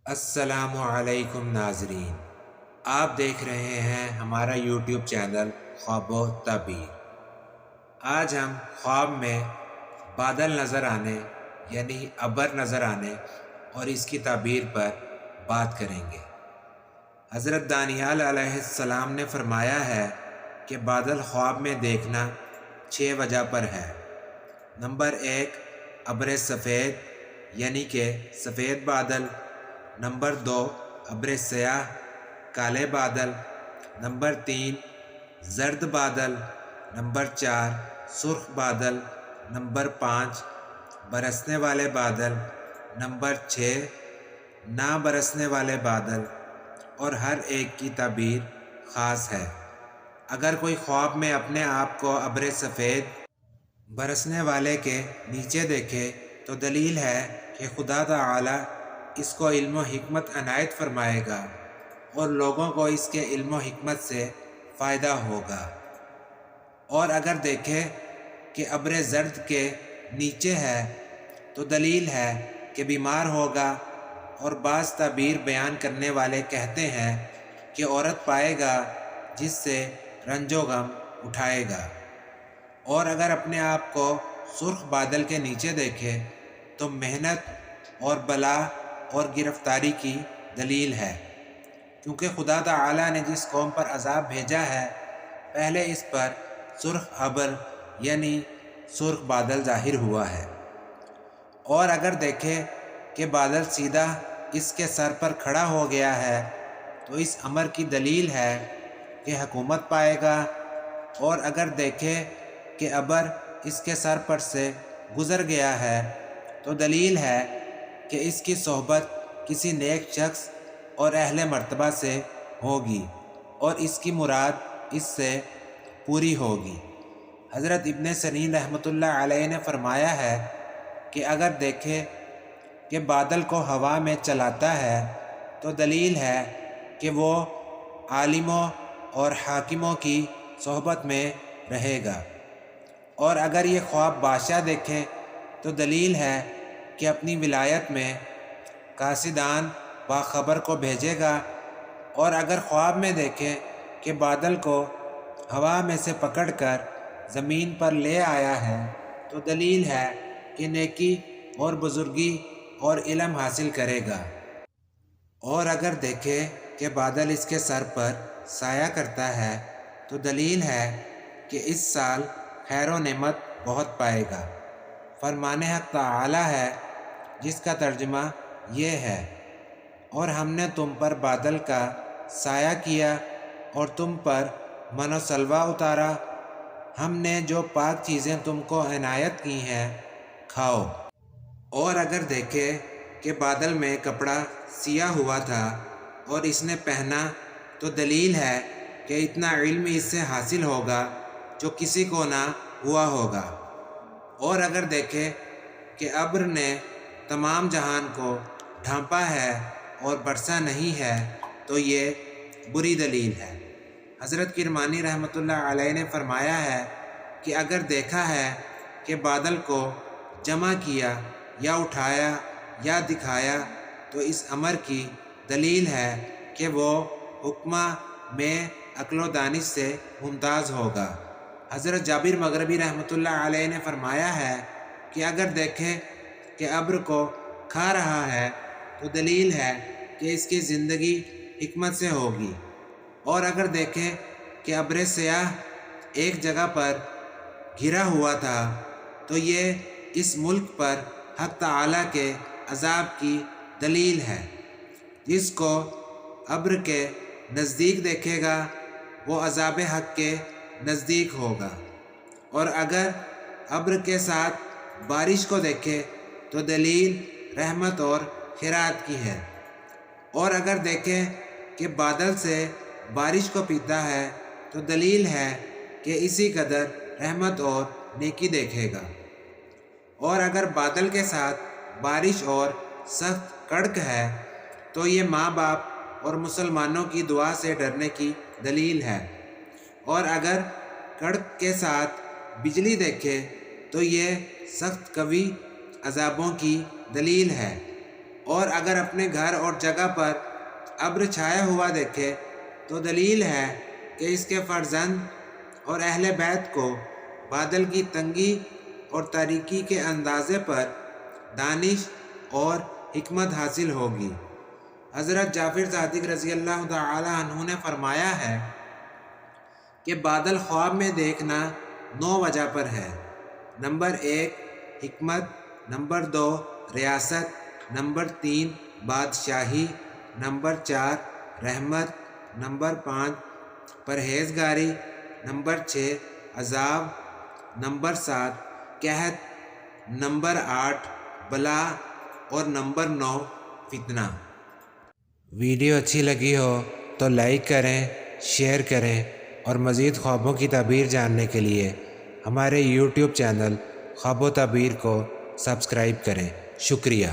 السلام علیکم ناظرین، آپ دیکھ رہے ہیں ہمارا یوٹیوب چینل خواب و تعبیر۔ آج ہم خواب میں بادل نظر آنے یعنی ابر نظر آنے اور اس کی تعبیر پر بات کریں گے۔ حضرت دانیال علیہ السلام نے فرمایا ہے کہ بادل خواب میں دیکھنا 6 وجہ پر ہے۔ نمبر 1، ابر سفید یعنی کہ سفید بادل۔ نمبر 2، ابر سیاہ کالے بادل۔ نمبر 3، زرد بادل۔ نمبر 4، سرخ بادل۔ نمبر 5، برسنے والے بادل۔ نمبر 6، نہ برسنے والے بادل۔ اور ہر ایک کی تعبیر خاص ہے۔ اگر کوئی خواب میں اپنے آپ کو ابر سفید برسنے والے کے نیچے دیکھے تو دلیل ہے کہ خدا تعالی اس کو علم و حکمت عنایت فرمائے گا اور لوگوں کو اس کے علم و حکمت سے فائدہ ہوگا۔ اور اگر دیکھے کہ ابر زرد کے نیچے ہے تو دلیل ہے کہ بیمار ہوگا، اور بعض تعبیر بیان کرنے والے کہتے ہیں کہ عورت پائے گا جس سے رنج و غم اٹھائے گا۔ اور اگر اپنے آپ کو سرخ بادل کے نیچے دیکھے تو محنت اور بلا اور گرفتاری کی دلیل ہے، کیونکہ خدا تعالی نے جس قوم پر عذاب بھیجا ہے پہلے اس پر سرخ ابر یعنی سرخ بادل ظاہر ہوا ہے۔ اور اگر دیکھے کہ بادل سیدھا اس کے سر پر کھڑا ہو گیا ہے تو اس امر کی دلیل ہے کہ حکومت پائے گا۔ اور اگر دیکھے کہ ابر اس کے سر پر سے گزر گیا ہے تو دلیل ہے کہ اس کی صحبت کسی نیک شخص اور اہل مرتبہ سے ہوگی اور اس کی مراد اس سے پوری ہوگی۔ حضرت ابن سیرین رحمۃ اللہ علیہ نے فرمایا ہے کہ اگر دیکھے کہ بادل کو ہوا میں چلاتا ہے تو دلیل ہے کہ وہ عالموں اور حاکموں کی صحبت میں رہے گا۔ اور اگر یہ خواب بادشاہ دیکھے تو دلیل ہے کہ اپنی ولایت میں قاصدان باخبر کو بھیجے گا۔ اور اگر خواب میں دیکھے کہ بادل کو ہوا میں سے پکڑ کر زمین پر لے آیا ہے تو دلیل ہے کہ نیکی اور بزرگی اور علم حاصل کرے گا۔ اور اگر دیکھے کہ بادل اس کے سر پر سایہ کرتا ہے تو دلیل ہے کہ اس سال خیر و نعمت بہت پائے گا۔ فرمان حق تعالی ہے جس کا ترجمہ یہ ہے، اور ہم نے تم پر بادل کا سایہ کیا اور تم پر من و سلوہ اتارا۔ ہم نے جو پاک چیزیں تم کو عنایت کی ہیں کھاؤ۔ اور اگر دیکھے کہ بادل میں کپڑا سیا ہوا تھا اور اس نے پہنا تو دلیل ہے کہ اتنا علم اس سے حاصل ہوگا جو کسی کو نہ ہوا ہوگا۔ اور اگر دیکھے کہ ابر نے تمام جہان کو ڈھانپا ہے اور برسا نہیں ہے تو یہ بری دلیل ہے۔ حضرت کرمانی رحمۃ اللہ علیہ نے فرمایا ہے کہ اگر دیکھا ہے کہ بادل کو جمع کیا یا اٹھایا یا دکھایا تو اس امر کی دلیل ہے کہ وہ حکمہ میں عقل و دانش سے ممتاز ہوگا۔ حضرت جابر مغربی رحمۃ اللہ علیہ نے فرمایا ہے کہ اگر دیکھے کہ ابر کو کھا رہا ہے تو دلیل ہے کہ اس کی زندگی حکمت سے ہوگی۔ اور اگر دیکھے کہ ابر سیاہ ایک جگہ پر گھرا ہوا تھا تو یہ اس ملک پر حق تعالی کے عذاب کی دلیل ہے۔ جس کو ابر کے نزدیک دیکھے گا وہ عذاب حق کے نزدیک ہوگا۔ اور اگر ابر کے ساتھ بارش کو دیکھے تو دلیل رحمت اور خیرات کی ہے۔ اور اگر دیکھے کہ بادل سے بارش کو پیتا ہے تو دلیل ہے کہ اسی قدر رحمت اور نیکی دیکھے گا۔ اور اگر بادل کے ساتھ بارش اور سخت کڑک ہے تو یہ ماں باپ اور مسلمانوں کی دعا سے ڈرنے کی دلیل ہے۔ اور اگر کڑک کے ساتھ بجلی دیکھے تو یہ سخت قوی عذابوں کی دلیل ہے۔ اور اگر اپنے گھر اور جگہ پر ابر چھایا ہوا دیکھے تو دلیل ہے کہ اس کے فرزند اور اہل بیت کو بادل کی تنگی اور تاریکی کے اندازے پر دانش اور حکمت حاصل ہوگی۔ حضرت جعفر صادق رضی اللہ تعالی عنہ نے فرمایا ہے کہ بادل خواب میں دیکھنا 9 وجہ پر ہے۔ نمبر 1 حکمت، نمبر 2 ریاست، نمبر 3 بادشاہی، نمبر 4 رحمت، نمبر 5 پرہیزگاری، نمبر 6 عذاب، نمبر 7 قحط، نمبر 8 بلا اور نمبر 9 فتنہ۔ ویڈیو اچھی لگی ہو تو لائک کریں، شیئر کریں اور مزید خوابوں کی تعبیر جاننے کے لیے ہمارے یوٹیوب چینل خواب و تعبیر کو سبسکرائب کریں۔ شکریہ۔